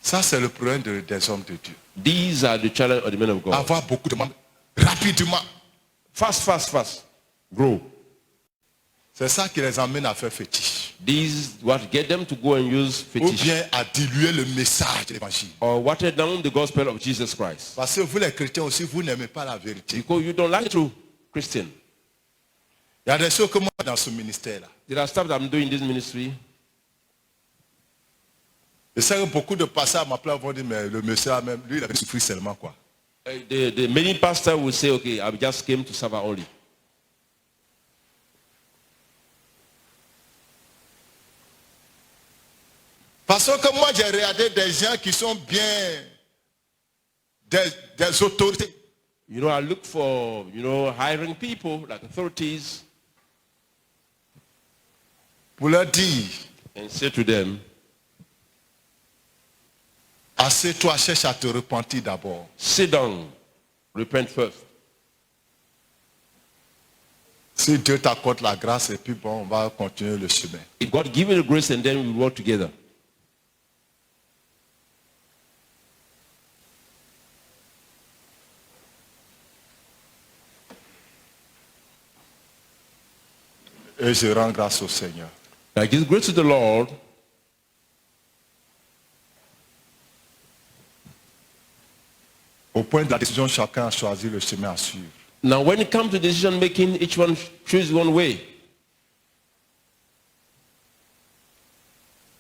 Ça, c'est le problème des hommes de Dieu. These are the challenge of the men of God. Avoir beaucoup de membres rapidement. Fast, fast, fast. Grow. C'est ça qui les amène à faire fétiche. These what get them to go and use Ou fetish. bien à diluer le message de l'évangile. Or water down the gospel of Jesus Christ. Parce que vous les chrétiens aussi, vous n'aimez pas la vérité. Because you don't like true Christian. Il y a des choses que moi dans ce ministère-là. There are stuff that I'm doing in this ministry. Je sais que beaucoup de pasteurs m'appellent vont dire, mais le monsieur là même, lui il avait souffert seulement quoi. The many pastors will say, okay, I just came to serve only. Parce que moi j'ai regardé des gens qui sont bien des autorités. You know, I look for, hiring people like authorities Pour leur dire, and say to them, assieds-toi, cherche à te repentir d'abord. sit down, repent first. Si Dieu t'accorde la grâce et puis bon, on va continuer le chemin. If God give you the grace and then we work together. Et je rends grâce au Seigneur. I give grace to the Lord. Au point de la décision, chacun a choisi le chemin à suivre. Now when it comes to decision making, each one chooses one way.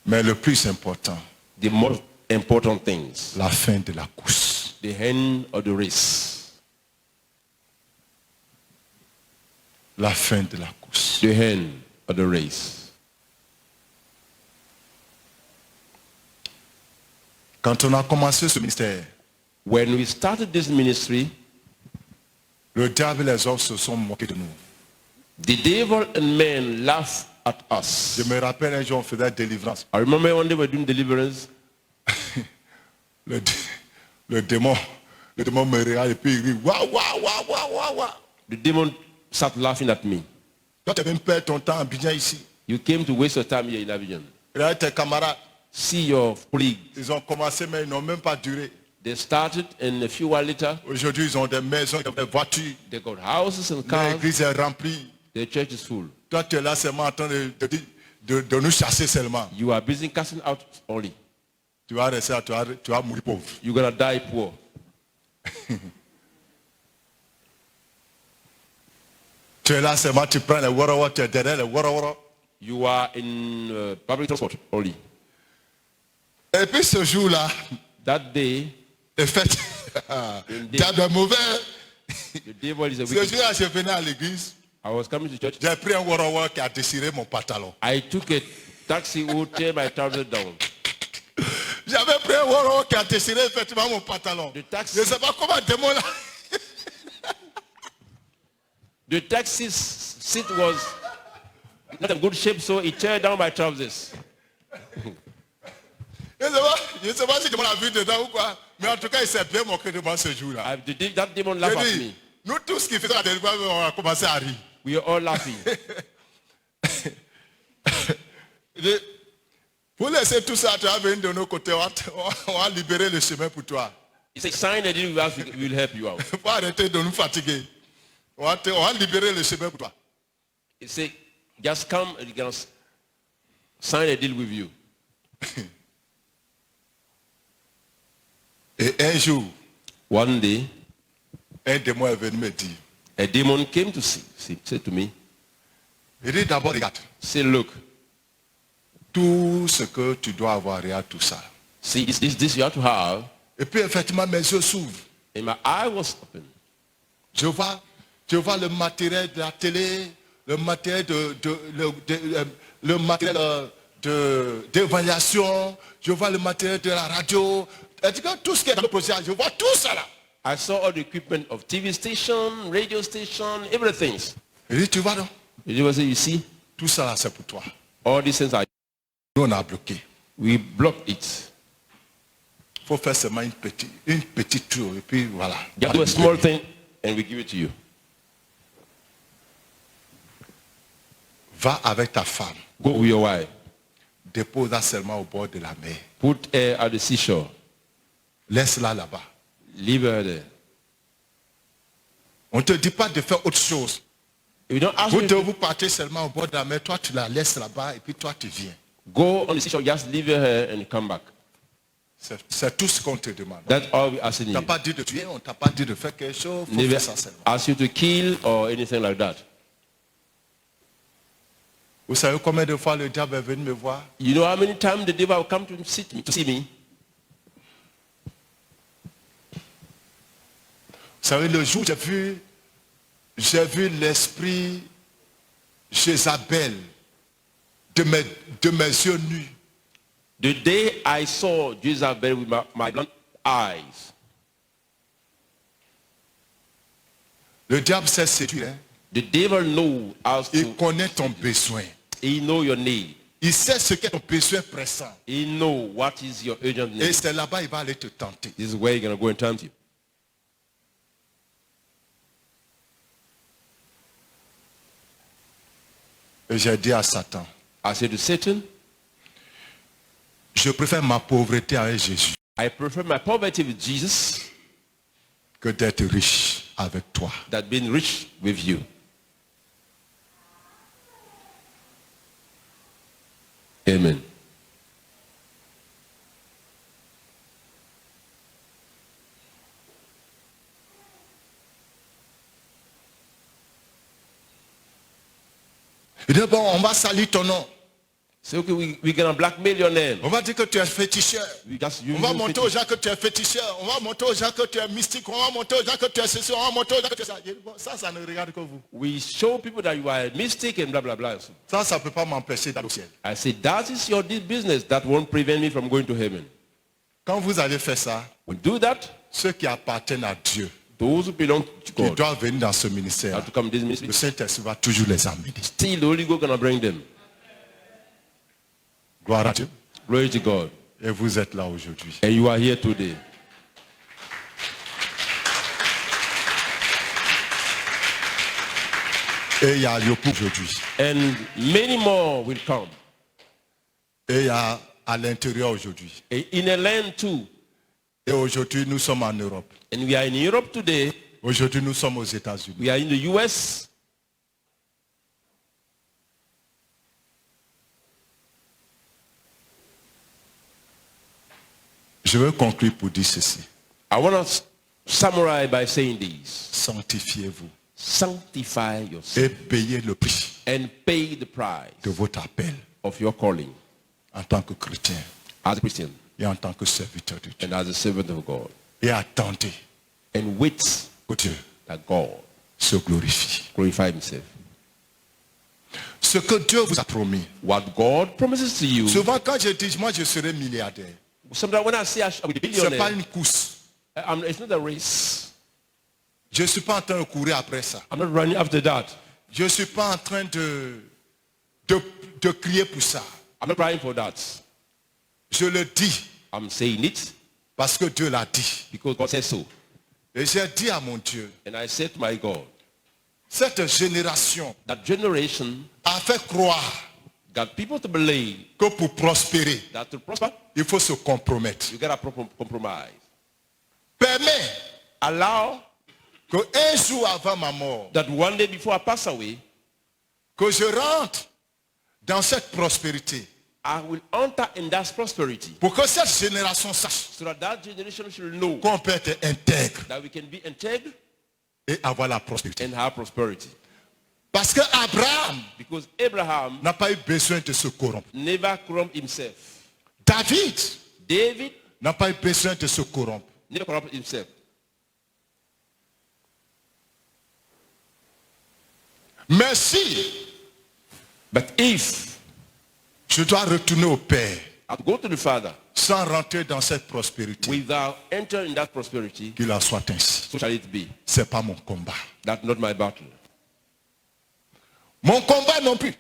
Mais le plus important, The most important things. la fin de la course. The end of the race. La fin de la course. The end of the race. Quand on a commencé ce ministère, When we started this ministry, le diable et les hommes se sont moqués de nous. the devil and men laughed at us. Je me rappelle un jour on faisait délivrance. I remember one day we were doing deliverance. Le démon me regarde et puis il rit. Waouh, waouh, waouh, waouh, waouh, waouh. The demon sat laughing at me. Toi tu as même perdu ton temps à Abidjan ici. You came to waste your time here in Abidjan. Regarde tes camarades. See your colleagues. Ils ont commencé mais ils n'ont même pas duré. They started and a few hours later, Aujourd'hui ils ont des maisons, ils ont des voitures. they got houses and cars. L'église est remplie. The church is full. Toi tu es là seulement en train de nous chasser seulement. You are busy casting out only. Tu vas rester là, tu vas mourir pauvre. You're going to die poor. Tu es là seulement, tu prends les warawa, tu es derrière les warawa. You are in public transport only. Et puis ce jour-là, That day, en fait, tu as de mauvais. the devil is a Ce wicked. jour-là, je venais à l'église, I was coming to church. j'ai pris un warawa qui a déchiré mon pantalon. I took a taxi who tear my trousers down. J'avais pris un warawa qui a déchiré effectivement mon pantalon. The taxi- Je ne sais pas comment un démon là. The taxi seat was not in good shape, so it tear down my trousers. Je ne sais pas si le démon l'a vu dedans ou quoi. Mais en tout cas, il s'est bien moqué de moi ce jour-là. That demon laughed J'ai at me. dit, nous tous qui faisons la délivrance, on a commencé à rire. We are all laughing. Pour laisser tout ça, tu vas venir de nos côtés, on va libérer le chemin pour toi. It's a sign that we will help you out. Il faut arrêter de nous fatiguer. On va libérer le chemin pour toi. He said, just come and you can sign a deal with you. Et un jour, One day, un démon est venu me dire, a demon came to say to me, il dit d'abord, regarde, say, look, tout ce que tu dois avoir, regarde tout ça. see, this you have to have. Et puis effectivement, mes yeux s'ouvrent. And my eye was open. Je vois le matériel de la télé, le matériel d'évaluation, je vois le matériel de la radio. Et tout ce qui est dans le projet, je vois tout ça là. I saw all the equipment of TV station, radio station, everything. Il dit, tu vois donc, The devil said, you see, tout ça là c'est pour toi. all these things are, Nous on a bloqué. we blocked it. Il faut faire seulement une petite tour et puis voilà. Just do a small thing and we give it to you. Va avec ta femme, Go with your wife. dépose-la seulement au bord de la mer. Put her at the seashore. Laisse-la là-bas. Leave her there. On ne te dit pas de faire autre chose. If you don't ask Vous me deux, to vous partez seulement au bord de la mer. Toi, tu la laisses là-bas et puis toi, tu viens. go on the seashore, just leave her here and come back. C'est tout ce qu'on te demande. That's all we're asking On t'a you. pas dit de tuer, on ne t'a pas dit de faire quelque chose. Faut Never faire ça seulement. ask you to kill or anything like that. Vous savez combien de fois le diable est venu me voir? You know how many times the devil will come to see me? Vous savez, le jour où j'ai vu l'esprit Jézabel de mes yeux nus. The day I saw Jezebel with my blind eyes, Le diable sait séduire. Hein? the devil knows how Il to, connaît ton besoin. he know your need. Il sait ce qu'est ton besoin pressant. He know what is your urgent Et need. c'est là-bas il va aller te tenter. This is where you're going to go and tempt you. Et j'ai dit à Satan, I said to Satan, je préfère ma pauvreté avec Jésus I prefer my poverty with Jesus que d'être riche avec toi. than being rich with you. Amen. Il dit, bon, on va salir ton nom. So okay, we're going to blackmail your name. On va dire que tu es féticheur. We just On va use monter aux gens que tu es féticheur. On va monter aux gens que tu es mystique. On va monter aux gens que tu es ceci. On va monter aux gens que tu es ça. Bon, ça ne regarde que vous. We show people that you are a mystic and blah, blah, blah. Ça ne peut pas m'empêcher d'aller au ciel. I said, that is your business. That won't prevent me from going to heaven. Quand vous allez faire ça, We do that. ceux qui appartiennent à Dieu, Those who belong to qui God doivent venir dans ce ministère, have to come to this ministry. le Saint-Esprit va toujours les amener. Still, the Holy Ghost going to bring them. Gloire à Dieu. Glory to God. Et vous êtes là aujourd'hui. And you are here today. Et il y a Lyopo aujourd'hui. And many more will come. Et il y a à l'intérieur aujourd'hui. In a land too. Et aujourd'hui, nous sommes en Europe. And we are in Europe today. Aujourd'hui, nous sommes aux États-Unis. We are in the US. Je veux conclure pour dire ceci. I want to summarize by saying this. Sanctifiez-vous Sanctify et yourself payez le prix and pay the price de votre appel of your calling en tant que chrétien as a Christian et en tant que serviteur de Dieu. and as a servant of God. Et attendez And wait que Dieu that God se glorifie. glorify himself. Ce que Dieu vous a promis. What God promises to you. Souvent quand je dis, moi je serai milliardaire, Sometimes when I say I will be ce n'est pas billionaire, une course. it's not a race. Je ne suis pas en train de courir après ça. I'm not running after that. Je ne suis pas en train de crier pour ça. I'm not crying for that. Je le dis I'm saying it parce que Dieu l'a dit. because God says so. Et j'ai dit à mon Dieu, And I said to my God, cette génération that generation a fait croire got people to believe que pour prospérer, that to prosper, il faut se compromettre. you got to compromise. Permets Allow qu'un jour avant ma mort, that one day before I pass away, que je rentre dans cette prospérité. I will enter in that prosperity Pour que cette génération sache so that generation should know qu'on peut être intègre that we can be integral et avoir la prospérité. and have prosperity. Parce que Abraham Because Abraham n'a pas eu besoin de se corrompre. never corrupt himself. David David n'a pas eu besoin de se corrompre. never corrupt himself. Mais si But if je dois retourner au Père I go to the Father sans rentrer dans cette prospérité, without entering that prosperity, qu'il en soit ainsi. so shall it be. Ce n'est pas mon combat. That's not my battle. Mon combat non plus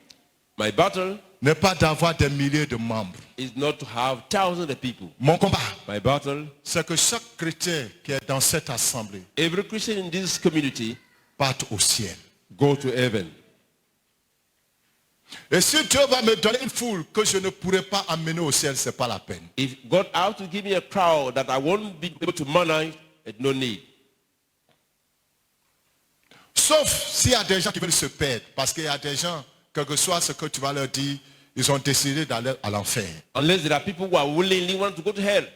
My battle n'est pas d'avoir des milliers de membres. is not to have thousands of people. Mon combat, My battle, c'est que chaque chrétien qui est dans cette assemblée every Christian in this community parte au ciel. go to heaven. Et si Dieu va me donner une foule que je ne pourrai pas amener au ciel, ce n'est pas la peine. If God has to give me a crowd that I won't be able to manage, it's no need. Sauf s'il y a des gens qui veulent se perdre. Parce qu'il y a des gens, quel que soit ce que tu vas leur dire, ils ont décidé d'aller à l'enfer. Unless there are people who are willingly want to go to hell.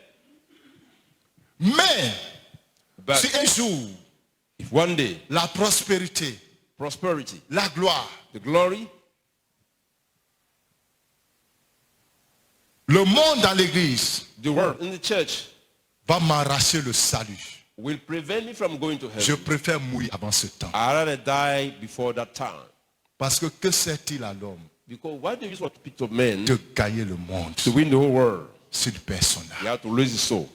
Mais, But si un jour, if one day, la prospérité, prosperity, la gloire, the glory, le monde dans l'église the world in the church va m'arracher le salut. will prevent me from going to Je heaven. préfère mourir avant ce temps. I'd rather die before that time. Parce que sert-il à l'homme Because why do you want to speak to men de gagner le monde to win the whole world? s'il perd son You âme? have to lose his soul.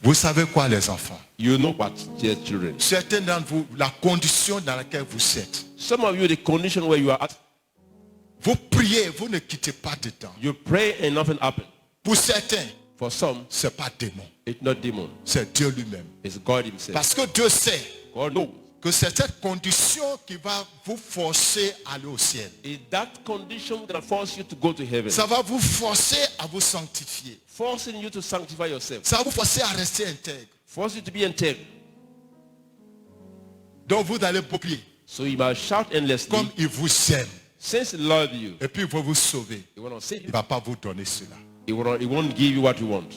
Vous savez quoi, les enfants? You know what, dear children. Certains d'entre vous, la condition dans laquelle vous êtes, Some of you, the condition where you are at, vous priez, vous ne quittez pas dedans. you pray and nothing happens. Pour certains, For some, ce n'est pas démon, it's not demon. c'est Dieu lui-même. It's God himself. Parce que Dieu sait God knows. que c'est cette condition qui va vous forcer à aller au ciel. It's that condition that forces you to go to heaven. Ça va vous forcer à vous sanctifier. Forcing you to sanctify yourself. Ça va vous forcer à rester intègre. Force you to be integral. Donc vous allez boucler So you must shout endlessly. comme il vous aime. Since he loves you, Et puis il va vous sauver. he will not save Il you. ne va pas vous donner cela. He won't give you what you want.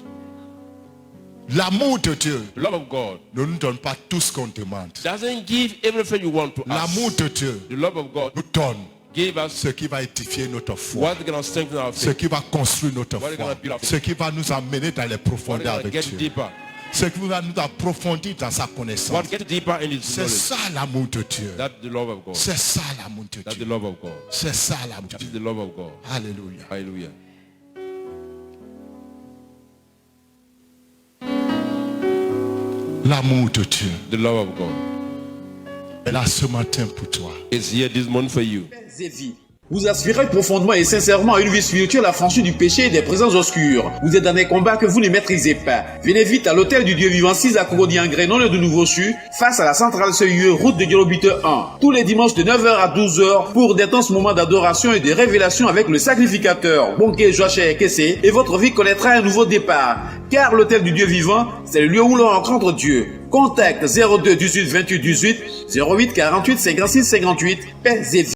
L'amour de Dieu The love of God ne nous donne pas tout ce qu'on demande. doesn't give everything you want to L'amour us. de Dieu The love of God nous donne gave us ce qui va édifier notre foi, what's going to strengthen our ce faith. qui va construire notre What is foi, gonna build our faith? ce qui va nous amener dans les What profondeurs is going avec to get Dieu, deeper. ce qui va nous approfondir dans sa connaissance. What get deeper in his C'est knowledge. ça l'amour de Dieu. That's the love of God. C'est ça l'amour de That's the Dieu. love of God. C'est ça l'amour de That is Dieu. the love of God. Alléluia. Hallelujah. L'amour de Dieu The love of God est là ce matin pour toi. is here this morning for you. Zévi. Vous aspirez profondément et sincèrement à une vie spirituelle affranchie du péché et des présences obscures. Vous êtes dans des combats que vous ne maîtrisez pas. Venez vite à l'hôtel du Dieu vivant 6 à Cogody-en-Grès, non loin de Nouveau-Chu, face à la centrale CIE, route de Diolobite 1. Tous les dimanches de 9h à 12h pour d'intenses moments d'adoration et de révélation avec le sacrificateur, Bonke Joachim Kessé, et votre vie connaîtra un nouveau départ. Car l'hôtel du Dieu vivant, c'est le lieu où l'on rencontre Dieu. Contact 02 18 28 18 08 48 56 58 Père Zévi.